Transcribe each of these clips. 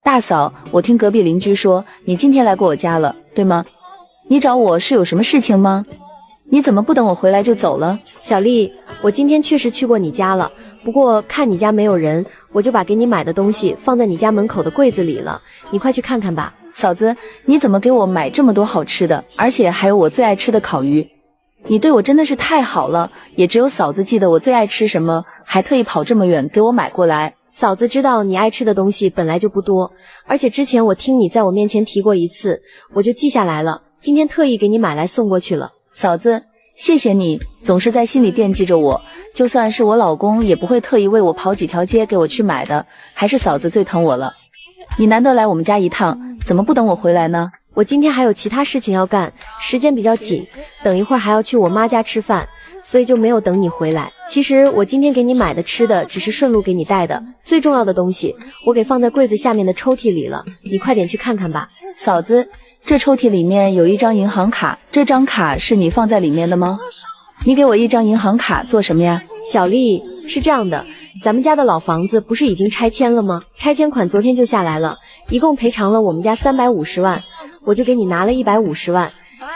大嫂，我听隔壁邻居说你今天来过我家了，对吗？你找我是有什么事情吗？你怎么不等我回来就走了？小丽，我今天确实去过你家了，不过看你家没有人，我就把给你买的东西放在你家门口的柜子里了，你快去看看吧。嫂子，你怎么给我买这么多好吃的，而且还有我最爱吃的烤鱼？你对我真的是太好了，也只有嫂子记得我最爱吃什么，还特意跑这么远给我买过来。嫂子知道你爱吃的东西本来就不多，而且之前我听你在我面前提过一次，我就记下来了，今天特意给你买来送过去了。嫂子，谢谢你，总是在心里惦记着我，就算是我老公也不会特意为我跑几条街给我去买的，还是嫂子最疼我了。你难得来我们家一趟，怎么不等我回来呢？我今天还有其他事情要干，时间比较紧，等一会儿还要去我妈家吃饭，所以就没有等你回来。其实我今天给你买的吃的只是顺路给你带的，最重要的东西我给放在柜子下面的抽屉里了，你快点去看看吧。嫂子，这抽屉里面有一张银行卡，这张卡是你放在里面的吗？你给我一张银行卡做什么呀？小丽，是这样的，咱们家的老房子不是已经拆迁了吗？拆迁款昨天就下来了，一共赔偿了我们家350万，我就给你拿了150万，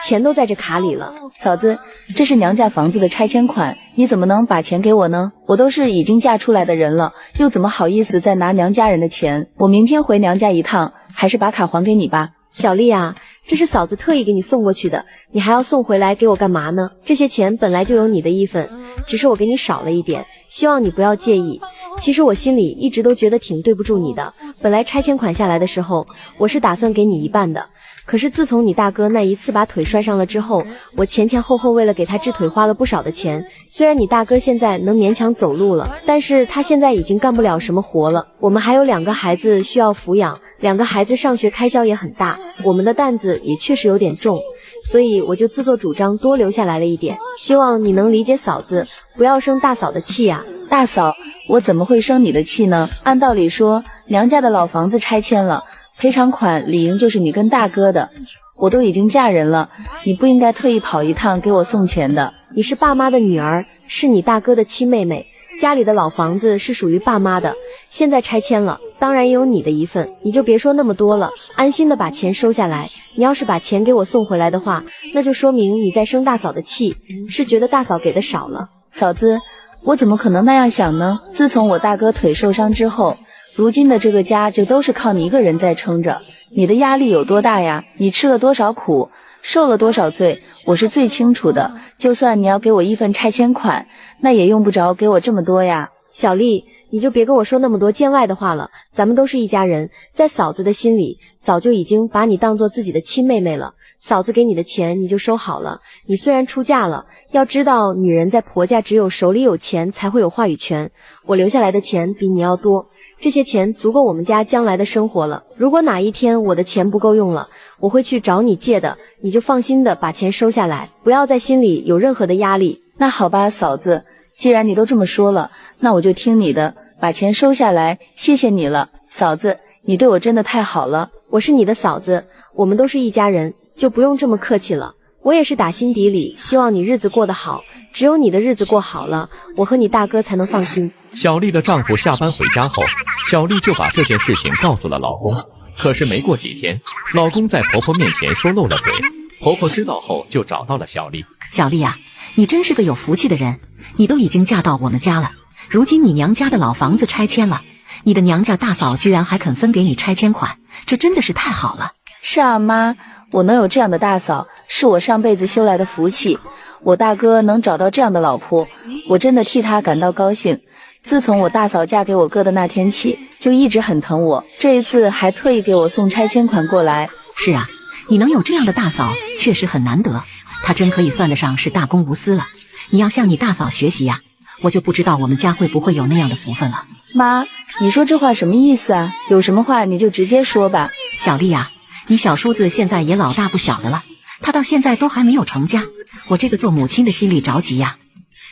钱都在这卡里了。嫂子，这是娘家房子的拆迁款，你怎么能把钱给我呢？我都是已经嫁出来的人了，又怎么好意思再拿娘家人的钱？我明天回娘家一趟，还是把卡还给你吧。小丽啊，这是嫂子特意给你送过去的，你还要送回来给我干嘛呢？这些钱本来就有你的一份，只是我给你少了一点，希望你不要介意。其实我心里一直都觉得挺对不住你的，本来拆迁款下来的时候，我是打算给你一半的，可是自从你大哥那一次把腿摔伤了之后，我前前后后为了给他治腿花了不少的钱。虽然你大哥现在能勉强走路了，但是他现在已经干不了什么活了，我们还有2个孩子需要抚养，2个孩子上学开销也很大，我们的担子也确实有点重，所以我就自作主张多留下来了一点，希望你能理解嫂子，不要生大嫂的气呀。大嫂，我怎么会生你的气呢？按道理说，娘家的老房子拆迁了，赔偿款理应就是你跟大哥的，我都已经嫁人了，你不应该特意跑一趟给我送钱的。你是爸妈的女儿，是你大哥的亲妹妹，家里的老房子是属于爸妈的，现在拆迁了，当然也有你的一份，你就别说那么多了，安心的把钱收下来。你要是把钱给我送回来的话，那就说明你在生大嫂的气，是觉得大嫂给的少了。嫂子，我怎么可能那样想呢？自从我大哥腿受伤之后，如今的这个家就都是靠你一个人在撑着，你的压力有多大呀？你吃了多少苦，受了多少罪，我是最清楚的。就算你要给我一份拆迁款，那也用不着给我这么多呀。小丽，你就别跟我说那么多见外的话了，咱们都是一家人，在嫂子的心里早就已经把你当做自己的亲妹妹了。嫂子给你的钱你就收好了，你虽然出嫁了，要知道女人在婆家只有手里有钱才会有话语权，我留下来的钱比你要多，这些钱足够我们家将来的生活了。如果哪一天我的钱不够用了，我会去找你借的，你就放心的把钱收下来，不要在心里有任何的压力。那好吧，嫂子，既然你都这么说了，那我就听你的，把钱收下来，谢谢你了。嫂子，你对我真的太好了。我是你的嫂子，我们都是一家人，就不用这么客气了。我也是打心底里希望你日子过得好，只有你的日子过好了，我和你大哥才能放心。小丽的丈夫下班回家后，小丽就把这件事情告诉了老公。可是没过几天，老公在婆婆面前说漏了嘴，婆婆知道后就找到了小丽。小丽啊，你真是个有福气的人，你都已经嫁到我们家了，如今你娘家的老房子拆迁了，你的娘家大嫂居然还肯分给你拆迁款，这真的是太好了。是啊，妈，我能有这样的大嫂，是我上辈子修来的福气。我大哥能找到这样的老婆，我真的替他感到高兴。自从我大嫂嫁给我哥的那天起，就一直很疼我，这一次还特意给我送拆迁款过来。是啊，你能有这样的大嫂确实很难得，她真可以算得上是大公无私了。你要向你大嫂学习呀，我就不知道我们家会不会有那样的福分了。妈，你说这话什么意思啊？有什么话你就直接说吧。小丽啊，你小叔子现在也老大不小的了，他到现在都还没有成家，我这个做母亲的心里着急呀。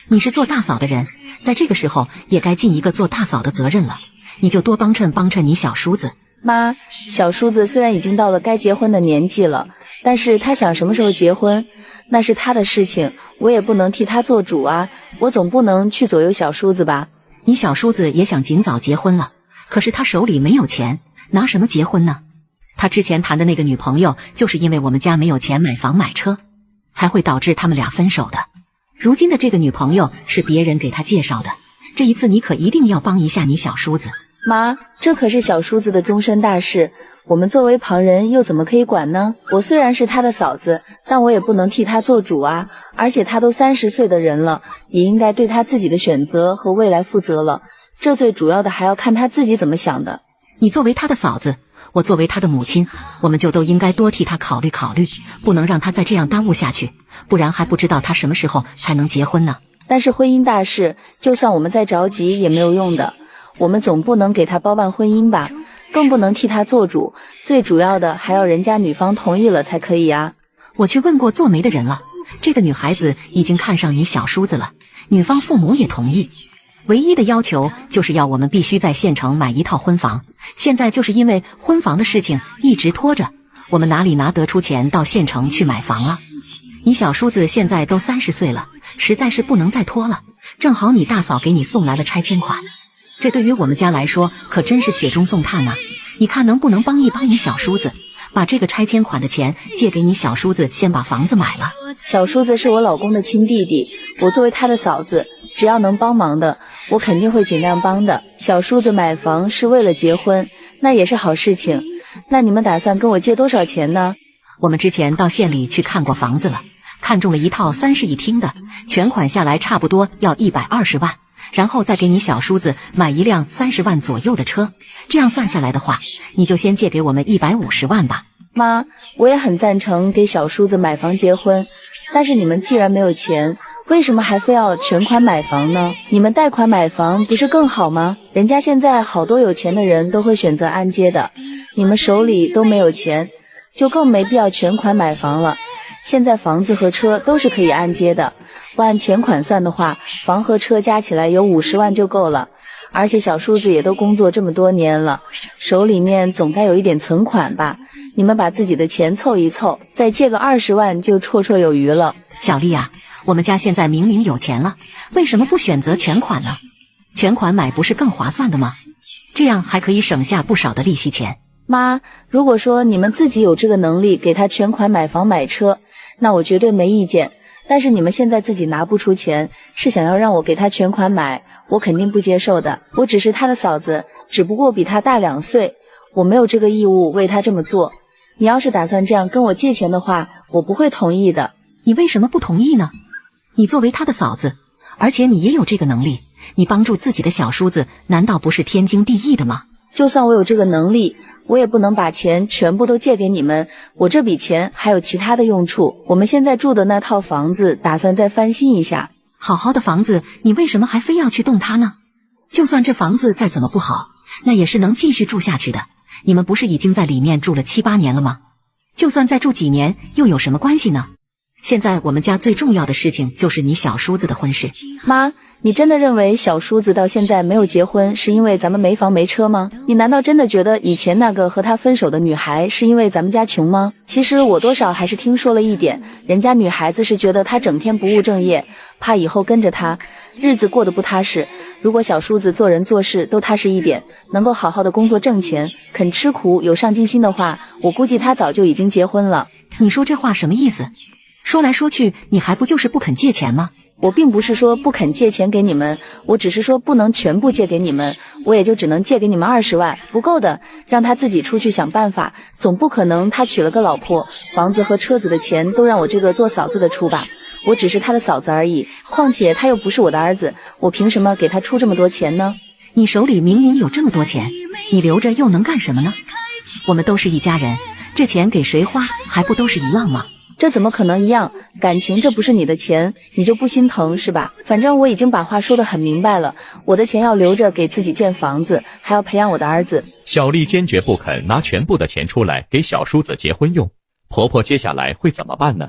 你是做大嫂的人，在这个时候也该尽一个做大嫂的责任了，你就多帮衬帮衬你小叔子。妈，小叔子虽然已经到了该结婚的年纪了，但是他想什么时候结婚，那是他的事情，我也不能替他做主啊，我总不能去左右小叔子吧。你小叔子也想尽早结婚了，可是他手里没有钱，拿什么结婚呢？他之前谈的那个女朋友，就是因为我们家没有钱买房买车，才会导致他们俩分手的。如今的这个女朋友是别人给他介绍的，这一次你可一定要帮一下你小叔子。妈，这可是小叔子的终身大事，我们作为旁人又怎么可以管呢？我虽然是他的嫂子，但我也不能替他做主啊，而且他都30岁的人了，也应该对他自己的选择和未来负责了，这最主要的还要看他自己怎么想的。你作为他的嫂子，我作为他的母亲，我们就都应该多替他考虑考虑，不能让他再这样耽误下去，不然还不知道他什么时候才能结婚呢。但是婚姻大事，就算我们再着急也没有用的，我们总不能给他包办婚姻吧，更不能替他做主，最主要的还要人家女方同意了才可以啊。我去问过做媒的人了，这个女孩子已经看上你小叔子了，女方父母也同意，唯一的要求就是要我们必须在县城买一套婚房，现在就是因为婚房的事情一直拖着，我们哪里拿得出钱到县城去买房啊？你小叔子现在都30岁了，实在是不能再拖了，正好你大嫂给你送来了拆迁款，这对于我们家来说可真是雪中送炭啊！你看能不能帮一帮你小叔子，把这个拆迁款的钱借给你小叔子，先把房子买了。小叔子是我老公的亲弟弟，我作为他的嫂子，只要能帮忙的，我肯定会尽量帮的。小叔子买房是为了结婚，那也是好事情。那你们打算跟我借多少钱呢？我们之前到县里去看过房子了，看中了一套3室1厅的，全款下来差不多要120万，然后再给你小叔子买一辆30万左右的车，这样算下来的话，你就先借给我们150万吧。妈，我也很赞成给小叔子买房结婚，但是你们既然没有钱，为什么还非要全款买房呢？你们贷款买房不是更好吗？人家现在好多有钱的人都会选择按揭的，你们手里都没有钱，就更没必要全款买房了。现在房子和车都是可以按揭的，不按全款算的话，房和车加起来有50万就够了。而且小叔子也都工作这么多年了，手里面总该有一点存款吧？你们把自己的钱凑一凑，再借个20万就绰绰有余了。小丽啊，我们家现在明明有钱了，为什么不选择全款呢？全款买不是更划算的吗？这样还可以省下不少的利息钱。妈，如果说你们自己有这个能力给他全款买房买车，那我绝对没意见。但是你们现在自己拿不出钱，是想要让我给他全款买，我肯定不接受的。我只是他的嫂子，只不过比他大2岁，我没有这个义务为他这么做。你要是打算这样跟我借钱的话，我不会同意的。你为什么不同意呢？你作为他的嫂子，而且你也有这个能力，你帮助自己的小叔子，难道不是天经地义的吗？就算我有这个能力，我也不能把钱全部都借给你们，我这笔钱还有其他的用处。我们现在住的那套房子打算再翻新一下。好好的房子，你为什么还非要去动它呢？就算这房子再怎么不好，那也是能继续住下去的。你们不是已经在里面住了7、8年了吗？就算再住几年，又有什么关系呢？现在我们家最重要的事情就是你小叔子的婚事。妈，你真的认为小叔子到现在没有结婚是因为咱们没房没车吗？你难道真的觉得以前那个和他分手的女孩是因为咱们家穷吗？其实我多少还是听说了一点，人家女孩子是觉得他整天不务正业，怕以后跟着他日子过得不踏实。如果小叔子做人做事都踏实一点，能够好好的工作挣钱，肯吃苦有上进心的话，我估计他早就已经结婚了。你说这话什么意思？说来说去，你还不就是不肯借钱吗？我并不是说不肯借钱给你们，我只是说不能全部借给你们，我也就只能借给你们20万，不够的让他自己出去想办法，总不可能他娶了个老婆，房子和车子的钱都让我这个做嫂子的出吧。我只是他的嫂子而已，况且他又不是我的儿子，我凭什么给他出这么多钱呢？你手里明明有这么多钱，你留着又能干什么呢？我们都是一家人，这钱给谁花还不都是一样吗？这怎么可能一样？感情这不是你的钱，你就不心疼是吧？反正我已经把话说得很明白了，我的钱要留着给自己建房子，还要培养我的儿子。小丽坚决不肯拿全部的钱出来给小叔子结婚用，婆婆接下来会怎么办呢？